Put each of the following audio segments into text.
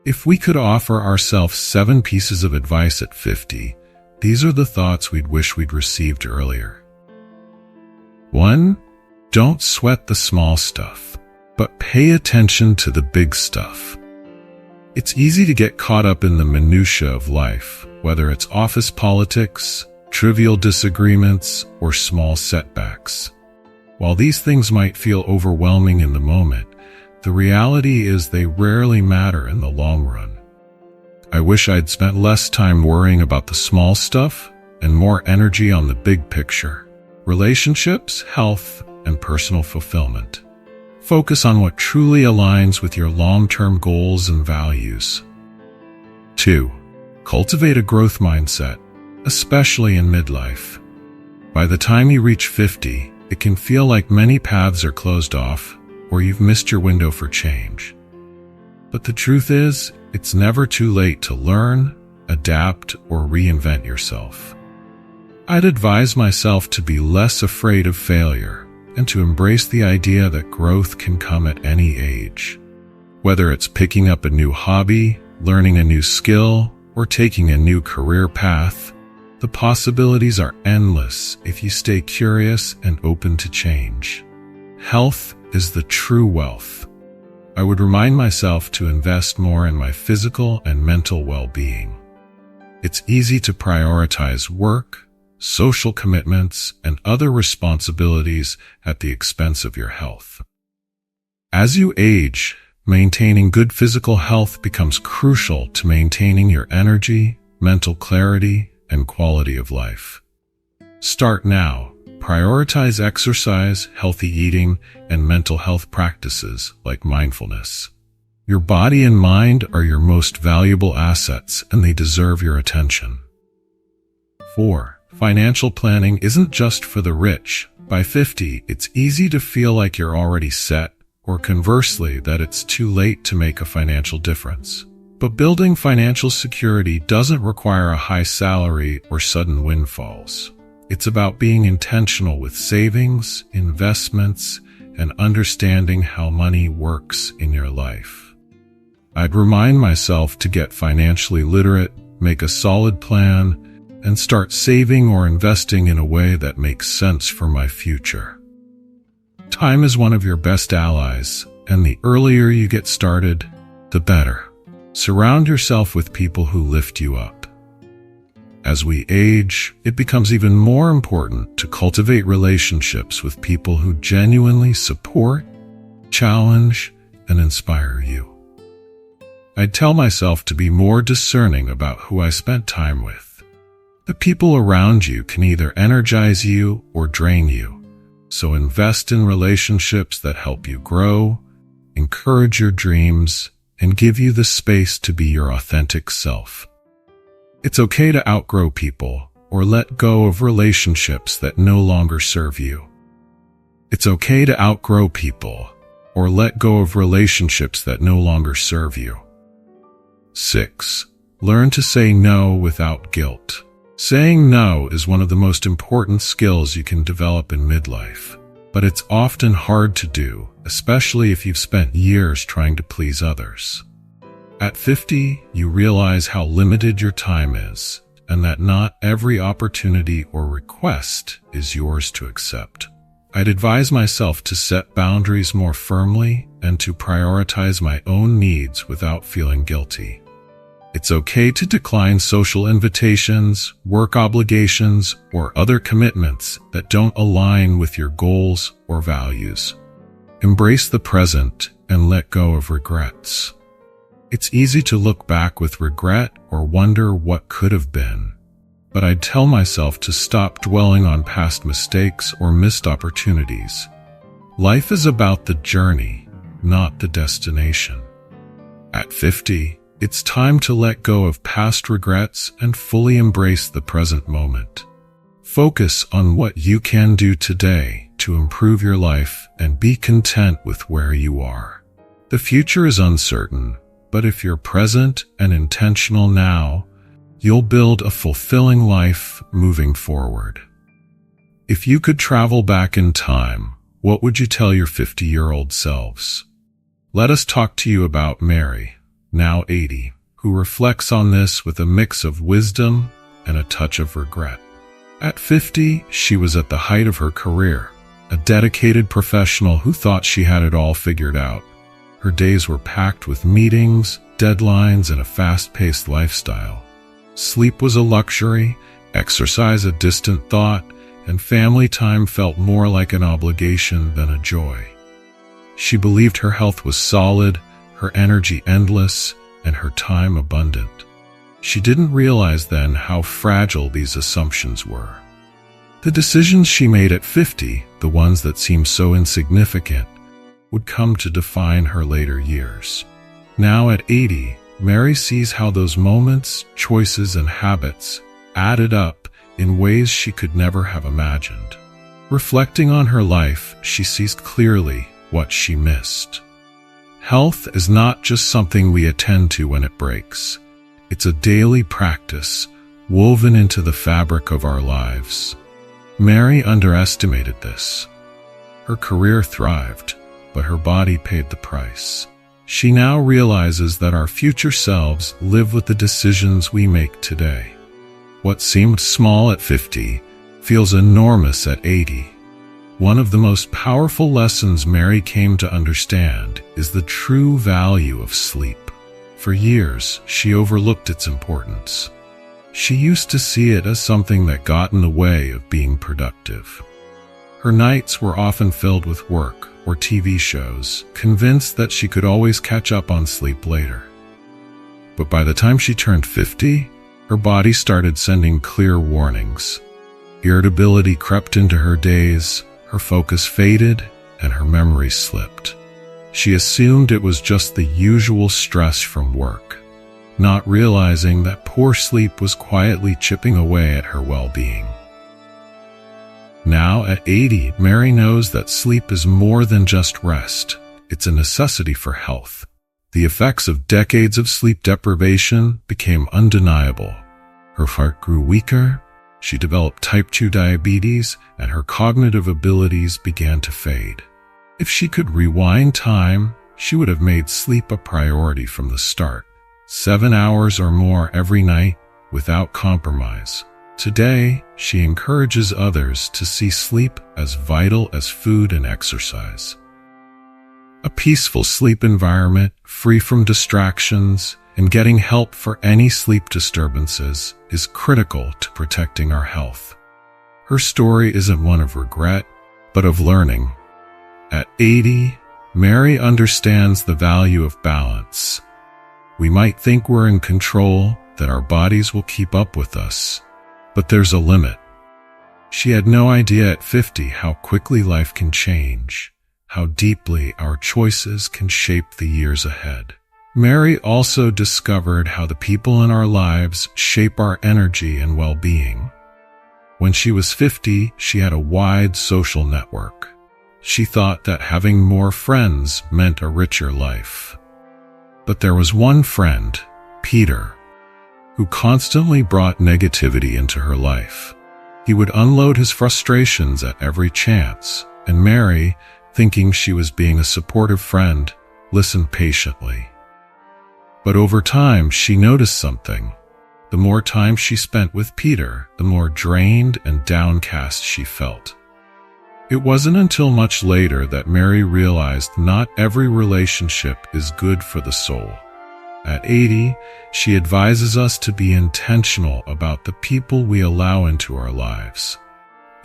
If we could offer ourselves 7 pieces of advice at 50, these are the thoughts we'd wish we'd received earlier. 1. Don't sweat the small stuff, but pay attention to the big stuff. It's easy to get caught up in the minutiae of life, whether it's office politics, trivial disagreements, or small setbacks. While these things might feel overwhelming in the moment, the reality is they rarely matter in the long run. I wish I'd spent less time worrying about the small stuff and more energy on the big picture: relationships, health, and personal fulfillment. Focus on what truly aligns with your long-term goals and values. 2. Cultivate a growth mindset, especially in midlife. By the time you reach 50, it can feel like many paths are closed off, or you've missed your window for change. But the truth is, it's never too late to learn, adapt, or reinvent yourself. I'd advise myself to be less afraid of failure and to embrace the idea that growth can come at any age. Whether it's picking up a new hobby, learning a new skill, or taking a new career path, the possibilities are endless if you stay curious and open to change. Health is the true wealth. I would remind myself to invest more in my physical and mental well-being. It's easy to prioritize work, social commitments, and other responsibilities at the expense of your health. As you age, maintaining good physical health becomes crucial to maintaining your energy, mental clarity, and quality of life. Start now. Prioritize exercise, healthy eating, and mental health practices like mindfulness. Your body and mind are your most valuable assets, and they deserve your attention. 4. Financial planning isn't just for the rich. By 50, it's easy to feel like you're already set, or conversely, that it's too late to make a financial difference. But building financial security doesn't require a high salary or sudden windfalls. It's about being intentional with savings, investments, and understanding how money works in your life. I'd remind myself to get financially literate, make a solid plan, and start saving or investing in a way that makes sense for my future. Time is one of your best allies, and the earlier you get started, the better. Surround yourself with people who lift you up. As we age, it becomes even more important to cultivate relationships with people who genuinely support, challenge, and inspire you. I'd tell myself to be more discerning about who I spent time with. The people around you can either energize you or drain you, so invest in relationships that help you grow, encourage your dreams, and give you the space to be your authentic self. It's okay to outgrow people or let go of relationships that no longer serve you. It's okay to outgrow people or let go of relationships that no longer serve you. 6. Learn to say no without guilt. Saying no is one of the most important skills you can develop in midlife, but it's often hard to do, especially if you've spent years trying to please others. At 50, you realize how limited your time is, and that not every opportunity or request is yours to accept. I'd advise myself to set boundaries more firmly and to prioritize my own needs without feeling guilty. It's okay to decline social invitations, work obligations, or other commitments that don't align with your goals or values. Embrace the present and let go of regrets. It's easy to look back with regret or wonder what could have been, but I'd tell myself to stop dwelling on past mistakes or missed opportunities. Life is about the journey, not the destination. At 50, it's time to let go of past regrets and fully embrace the present moment. Focus on what you can do today to improve your life and be content with where you are. The future is uncertain, but if you're present and intentional now, you'll build a fulfilling life moving forward. If you could travel back in time, what would you tell your 50-year-old selves? Let us talk to you about Mary. now 80, who reflects on this with a mix of wisdom and a touch of regret. At 50, she was at the height of her career, a dedicated professional who thought she had it all figured out. Her days were packed with meetings, deadlines, and a fast-paced lifestyle. Sleep was a luxury, exercise a distant thought, and family time felt more like an obligation than a joy. She believed her health was solid, her energy endless, and her time abundant. She didn't realize then how fragile these assumptions were. The decisions she made at 50, the ones that seemed so insignificant, would come to define her later years. Now at 80, Mary sees how those moments, choices, and habits added up in ways she could never have imagined. Reflecting on her life, she sees clearly what she missed. Health is not just something we attend to when it breaks. It's a daily practice woven into the fabric of our lives. Mary underestimated this. Her career thrived, but her body paid the price. She now realizes that our future selves live with the decisions we make today. What seemed small at 50 feels enormous at 80. One of the most powerful lessons Mary came to understand is the true value of sleep. For years, she overlooked its importance. She used to see it as something that got in the way of being productive. Her nights were often filled with work or TV shows, convinced that she could always catch up on sleep later. But by the time she turned 50, her body started sending clear warnings. Irritability crept into her days, her focus faded, and her memory slipped. She assumed it was just the usual stress from work, not realizing that poor sleep was quietly chipping away at her well-being. Now at 80, Mary knows that sleep is more than just rest. It's a necessity for health. The effects of decades of sleep deprivation became undeniable. Her heart grew weaker, she developed type 2 diabetes, and her cognitive abilities began to fade. If she could rewind time, she would have made sleep a priority from the start. 7 hours or more every night, without compromise. Today, she encourages others to see sleep as vital as food and exercise. A peaceful sleep environment, free from distractions, and getting help for any sleep disturbances is critical to protecting our health. Her story isn't one of regret, but of learning. At 80, Mary understands the value of balance. We might think we're in control, that our bodies will keep up with us, but there's a limit. She had no idea at 50 how quickly life can change, how deeply our choices can shape the years ahead. Mary also discovered how the people in our lives shape our energy and well-being. When she was 50, she had a wide social network. She thought that having more friends meant a richer life. But there was one friend, Peter, who constantly brought negativity into her life. He would unload his frustrations at every chance, and Mary, thinking she was being a supportive friend, listened patiently. But over time, she noticed something. The more time she spent with Peter, the more drained and downcast she felt. It wasn't until much later that Mary realized not every relationship is good for the soul. At 80, she advises us to be intentional about the people we allow into our lives.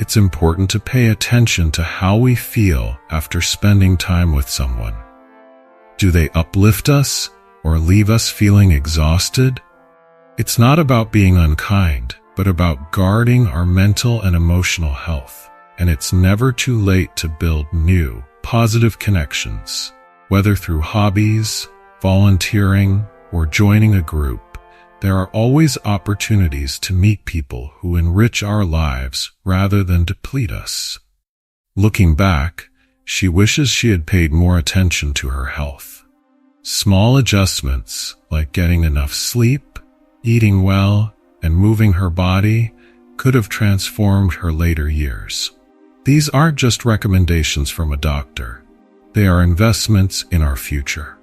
It's important to pay attention to how we feel after spending time with someone. Do they uplift us or leave us feeling exhausted? It's not about being unkind, but about guarding our mental and emotional health. And it's never too late to build new, positive connections, whether through hobbies, volunteering, or joining a group. There are always opportunities to meet people who enrich our lives rather than deplete us. Looking back, she wishes she had paid more attention to her health. Small adjustments, like getting enough sleep, eating well, and moving her body, could have transformed her later years. These aren't just recommendations from a doctor. They are investments in our future.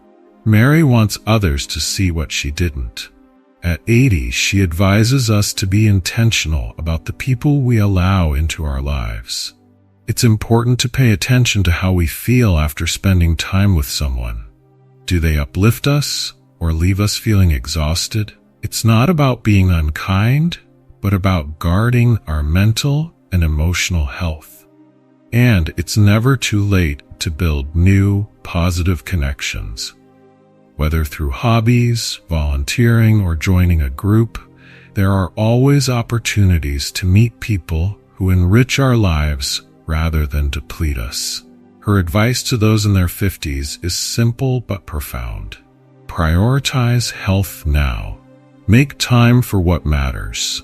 Mary wants others to see what she didn't. At 80, she advises us to be intentional about the people we allow into our lives. It's important to pay attention to how we feel after spending time with someone. Do they uplift us or leave us feeling exhausted? It's not about being unkind, but about guarding our mental and emotional health. And it's never too late to build new, positive connections. Whether through hobbies, volunteering, or joining a group, there are always opportunities to meet people who enrich our lives rather than deplete us. Her advice to those in their 50s is simple but profound. Prioritize health now. Make time for what matters.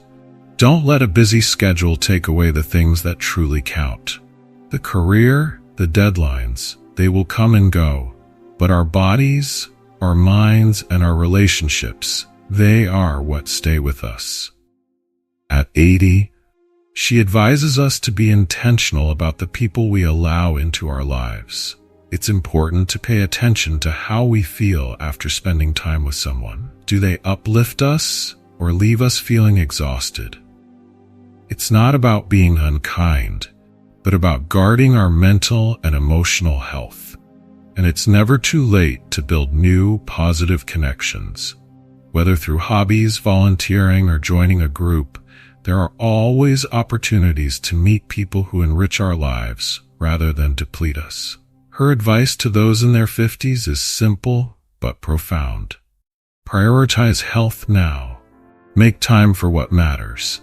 Don't let a busy schedule take away the things that truly count. The career, the deadlines, they will come and go, but our bodies, our minds, and our relationships, they are what stay with us. At 80, she advises us to be intentional about the people we allow into our lives. It's important to pay attention to how we feel after spending time with someone. Do they uplift us or leave us feeling exhausted? It's not about being unkind, but about guarding our mental and emotional health. And it's never too late to build new, positive connections. Whether through hobbies, volunteering, or joining a group, there are always opportunities to meet people who enrich our lives rather than deplete us. Her advice to those in their 50s is simple but profound. Prioritize health now. Make time for what matters.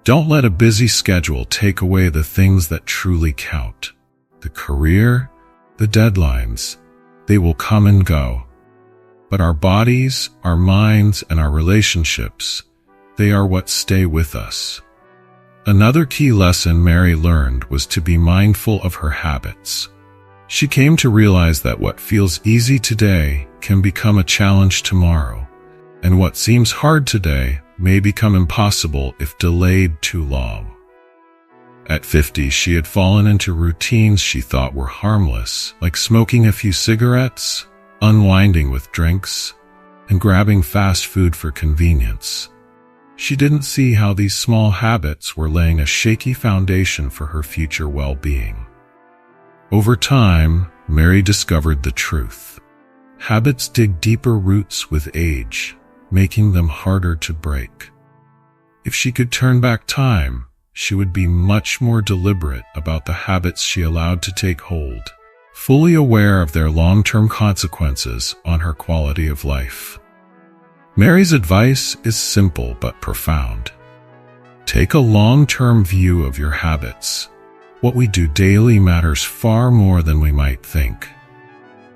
Don't let a busy schedule take away the things that truly count. The career, the deadlines, they will come and go. But our bodies, our minds, and our relationships, they are what stay with us. Another key lesson Mary learned was to be mindful of her habits. She came to realize that what feels easy today can become a challenge tomorrow, and what seems hard today may become impossible if delayed too long. At 50, she had fallen into routines she thought were harmless, like smoking a few cigarettes, unwinding with drinks, and grabbing fast food for convenience. She didn't see how these small habits were laying a shaky foundation for her future well-being. Over time, Mary discovered the truth. Habits dig deeper roots with age, making them harder to break. If she could turn back time, she would be much more deliberate about the habits she allowed to take hold, fully aware of their long-term consequences on her quality of life. Mary's advice is simple but profound. Take a long-term view of your habits. What we do daily matters far more than we might think.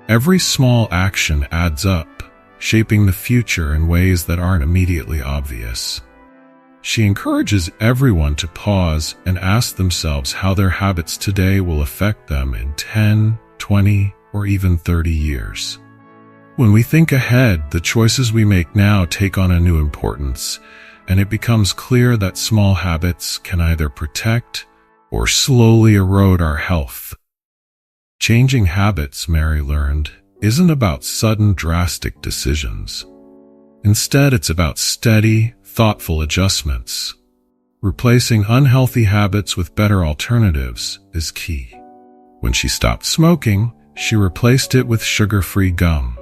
Every small action adds up, shaping the future in ways that aren't immediately obvious. She encourages everyone to pause and ask themselves how their habits today will affect them in 10, 20, or even 30 years. When we think ahead, the choices we make now take on a new importance, and it becomes clear that small habits can either protect or slowly erode our health. Changing habits, Mary learned, isn't about sudden, drastic decisions. Instead, it's about steady, thoughtful adjustments. Replacing unhealthy habits with better alternatives is key. When she stopped smoking, she replaced it with sugar-free gum.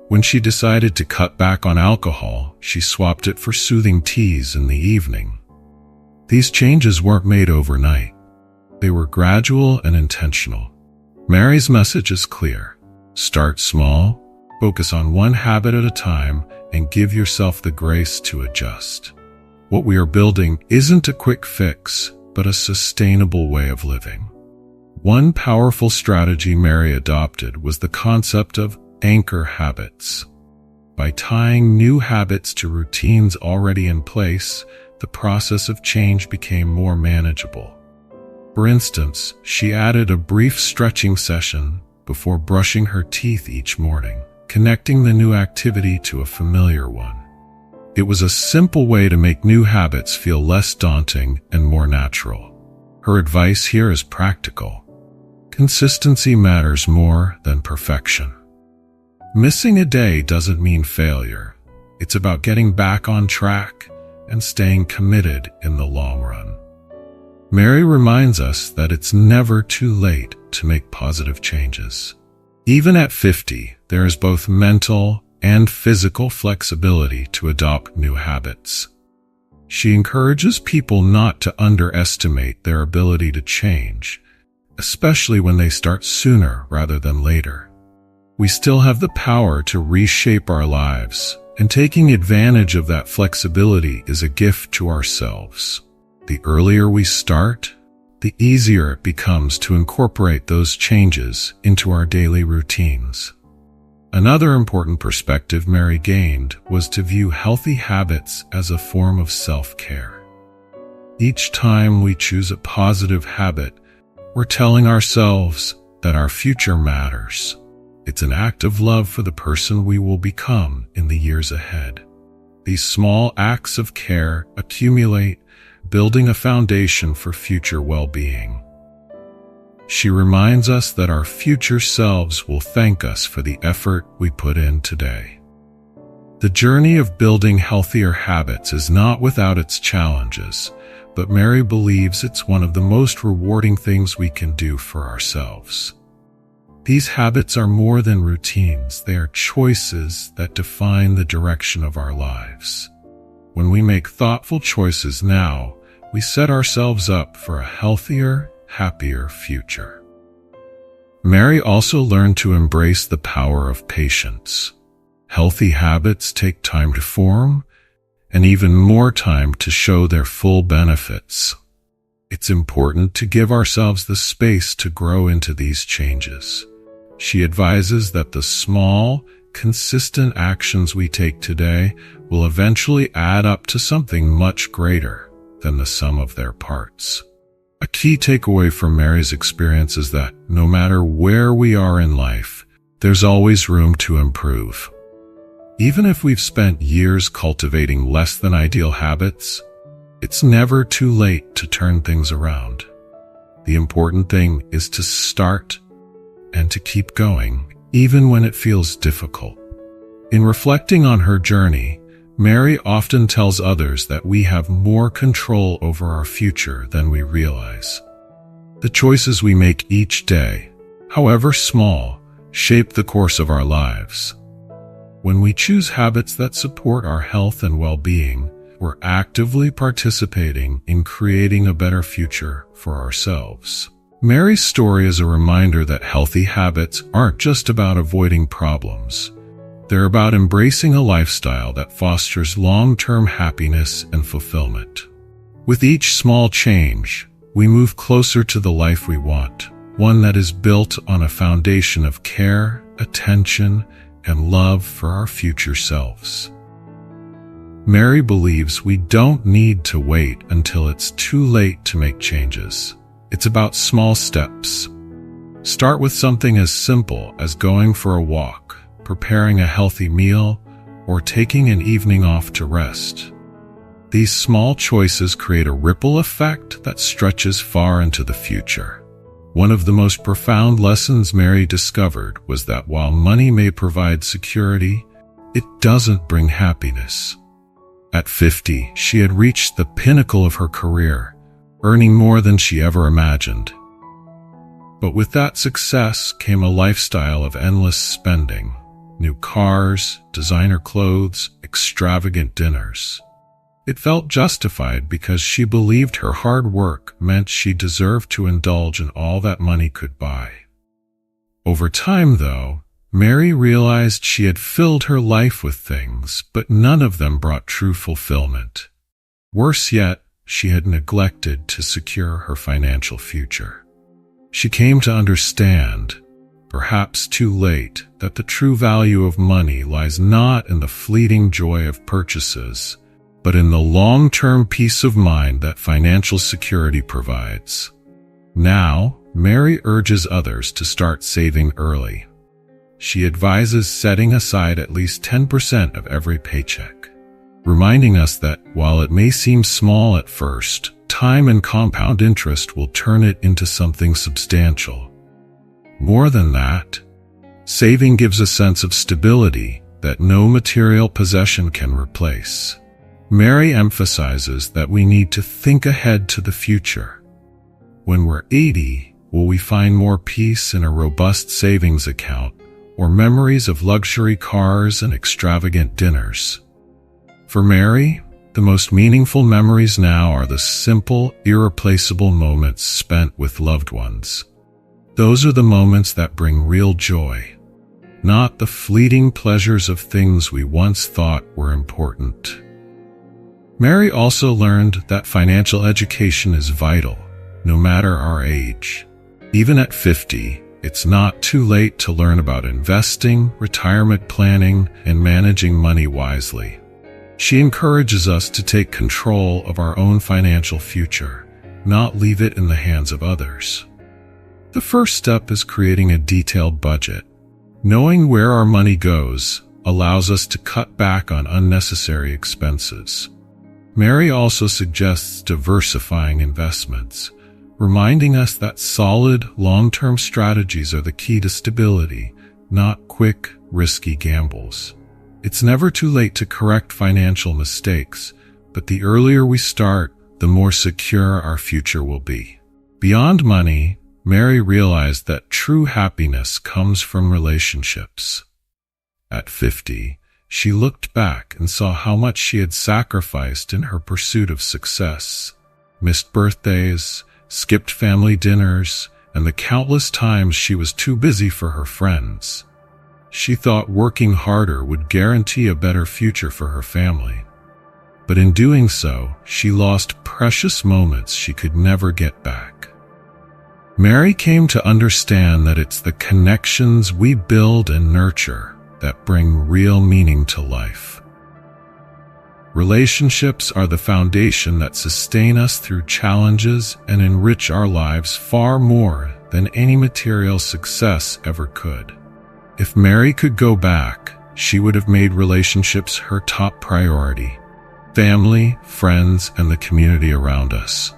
When she decided to cut back on alcohol, she swapped it for soothing teas in the evening. These changes weren't made overnight. They were gradual and intentional. Mary's message is clear. Start small, focus on one habit at a time, and give yourself the grace to adjust. What we are building isn't a quick fix, but a sustainable way of living. One powerful strategy Mary adopted was the concept of anchor habits. By tying new habits to routines already in place, the process of change became more manageable. For instance, she added a brief stretching session before brushing her teeth each morning, connecting the new activity to a familiar one. It was a simple way to make new habits feel less daunting and more natural. Her advice here is practical. Consistency matters more than perfection. Missing a day doesn't mean failure. It's about getting back on track and staying committed in the long run. Mary reminds us that it's never too late to make positive changes. Even at 50, there is both mental and physical flexibility to adopt new habits. She encourages people not to underestimate their ability to change, especially when they start sooner rather than later. We still have the power to reshape our lives, and taking advantage of that flexibility is a gift to ourselves. The earlier we start, the easier it becomes to incorporate those changes into our daily routines. Another important perspective Mary gained was to view healthy habits as a form of self-care. Each time we choose a positive habit, we're telling ourselves that our future matters. It's an act of love for the person we will become in the years ahead. These small acts of care accumulate, building a foundation for future well-being. She reminds us that our future selves will thank us for the effort we put in today. The journey of building healthier habits is not without its challenges, but Mary believes it's one of the most rewarding things we can do for ourselves. These habits are more than routines, they are choices that define the direction of our lives. When we make thoughtful choices now, we set ourselves up for a healthier, happier future. Mary also learned to embrace the power of patience. Healthy habits take time to form, and even more time to show their full benefits. It's important to give ourselves the space to grow into these changes. She advises that the small, consistent actions we take today will eventually add up to something much greater than the sum of their parts. A key takeaway from Mary's experience is that no matter where we are in life, there's always room to improve. Even if we've spent years cultivating less than ideal habits, it's never too late to turn things around. The important thing is to start and to keep going, even when it feels difficult. In reflecting on her journey, Mary often tells others that we have more control over our future than we realize. The choices we make each day, however small, shape the course of our lives. When we choose habits that support our health and well-being, we're actively participating in creating a better future for ourselves. Mary's story is a reminder that healthy habits aren't just about avoiding problems. They're about embracing a lifestyle that fosters long-term happiness and fulfillment. With each small change, we move closer to the life we want, one that is built on a foundation of care, attention, and love for our future selves. Mary believes we don't need to wait until it's too late to make changes. It's about small steps. Start with something as simple as going for a walk, preparing a healthy meal, or taking an evening off to rest. These small choices create a ripple effect that stretches far into the future. One of the most profound lessons Mary discovered was that while money may provide security, it doesn't bring happiness. At 50, she had reached the pinnacle of her career, earning more than she ever imagined. But with that success came a lifestyle of endless spending. New cars, designer clothes, extravagant dinners. It felt justified because she believed her hard work meant she deserved to indulge in all that money could buy. Over time, though, Mary realized she had filled her life with things, but none of them brought true fulfillment. Worse yet, she had neglected to secure her financial future. She came to understand, perhaps too late, that the true value of money lies not in the fleeting joy of purchases, but in the long-term peace of mind that financial security provides. Now, Mary urges others to start saving early. She advises setting aside at least 10% of every paycheck, reminding us that while it may seem small at first, time and compound interest will turn it into something substantial. More than that, Saving gives a sense of stability that no material possession can replace. Mary emphasizes that we need to think ahead to the future. When we're 80, will we find more peace in a robust savings account or memories of luxury cars and extravagant dinners? For Mary, the most meaningful memories now are the simple, irreplaceable moments spent with loved ones. Those are the moments that bring real joy, not the fleeting pleasures of things we once thought were important. Mary also learned that financial education is vital, no matter our age. Even at 50, it's not too late to learn about investing, retirement planning, and managing money wisely. She encourages us to take control of our own financial future, not leave it in the hands of others. The first step is creating a detailed budget. Knowing where our money goes allows us to cut back on unnecessary expenses. Mary also suggests diversifying investments, reminding us that solid, long-term strategies are the key to stability, not quick, risky gambles. It's never too late to correct financial mistakes, but the earlier we start, the more secure our future will be. Beyond money, Mary realized that true happiness comes from relationships. At 50, she looked back and saw how much she had sacrificed in her pursuit of success. Missed birthdays, skipped family dinners, and the countless times she was too busy for her friends. She thought working harder would guarantee a better future for her family. But in doing so, she lost precious moments she could never get back. Mary came to understand that it's the connections we build and nurture that bring real meaning to life. Relationships are the foundation that sustain us through challenges and enrich our lives far more than any material success ever could. If Mary could go back, she would have made relationships her top priority. Family, friends, and the community around us.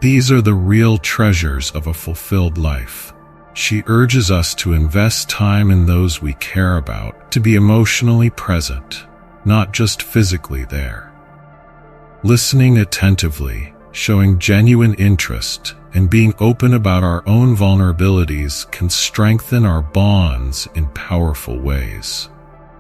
These are the real treasures of a fulfilled life. She urges us to invest time in those we care about, to be emotionally present, not just physically there. Listening attentively, showing genuine interest, and being open about our own vulnerabilities can strengthen our bonds in powerful ways.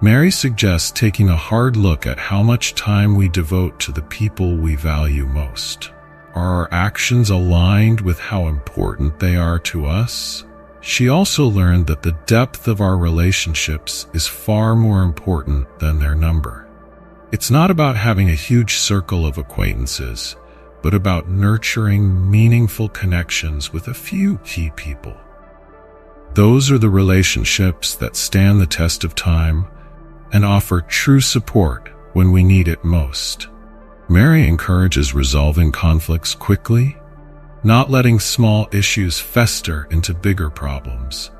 Mary suggests taking a hard look at how much time we devote to the people we value most. Are our actions aligned with how important they are to us? She also learned that the depth of our relationships is far more important than their number. It's not about having a huge circle of acquaintances, but about nurturing meaningful connections with a few key people. Those are the relationships that stand the test of time and offer true support when we need it most. Mary encourages resolving conflicts quickly, not letting small issues fester into bigger problems.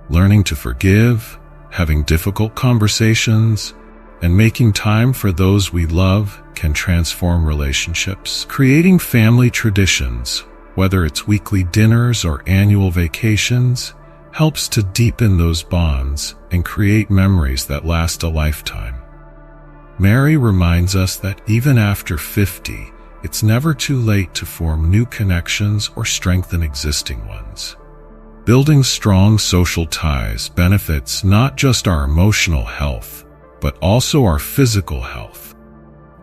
Learning to forgive, having difficult conversations, and making time for those we love can transform relationships. Creating family traditions, whether it's weekly dinners or annual vacations, helps to deepen those bonds and create memories that last a lifetime. Mary reminds us that even after 50, it's never too late to form new connections or strengthen existing ones. Building strong social ties benefits not just our emotional health, but also our physical health.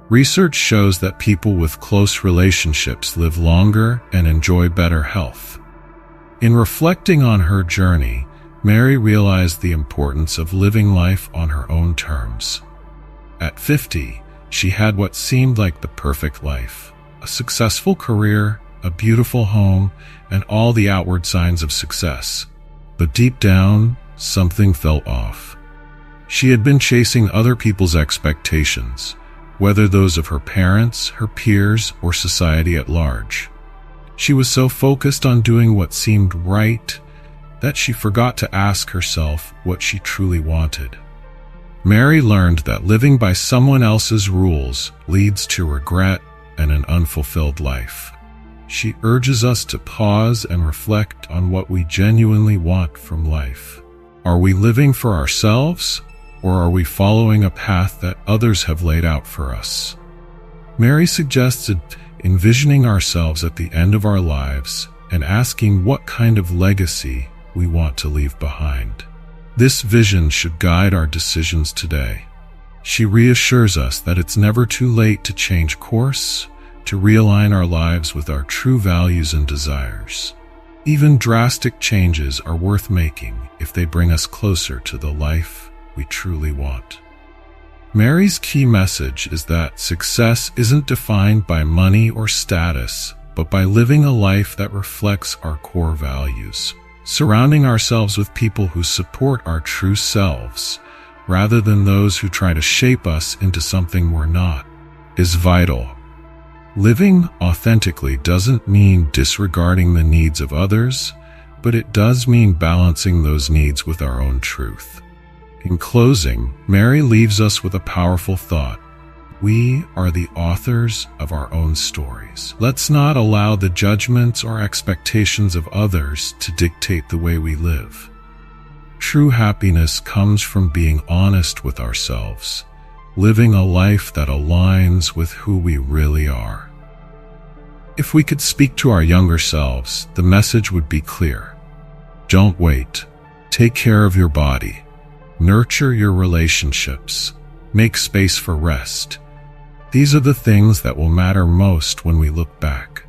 Research shows that people with close relationships live longer and enjoy better health. In reflecting on her journey, Mary realized the importance of living life on her own terms. At 50, she had what seemed like the perfect life: a successful career, a beautiful home, and all the outward signs of success. But deep down, something felt off. She had been chasing other people's expectations, whether those of her parents, her peers, or society at large. She was so focused on doing what seemed right that she forgot to ask herself what she truly wanted. Mary learned that living by someone else's rules leads to regret and an unfulfilled life. She urges us to pause and reflect on what we genuinely want from life. Are we living for ourselves, or are we following a path that others have laid out for us? Mary suggested envisioning ourselves at the end of our lives and asking what kind of legacy we want to leave behind. This vision should guide our decisions today. She reassures us that it's never too late to change course, to realign our lives with our true values and desires. Even drastic changes are worth making if they bring us closer to the life we truly want. Mary's key message is that success isn't defined by money or status, but by living a life that reflects our core values. Surrounding ourselves with people who support our true selves, rather than those who try to shape us into something we're not, is vital. Living authentically doesn't mean disregarding the needs of others, but it does mean balancing those needs with our own truth. In closing, Mary leaves us with a powerful thought. We are the authors of our own stories. Let's not allow the judgments or expectations of others to dictate the way we live. True happiness comes from being honest with ourselves, living a life that aligns with who we really are. If we could speak to our younger selves, the message would be clear. Don't wait. Take care of your body. Nurture your relationships. Make space for rest. These are the things that will matter most when we look back.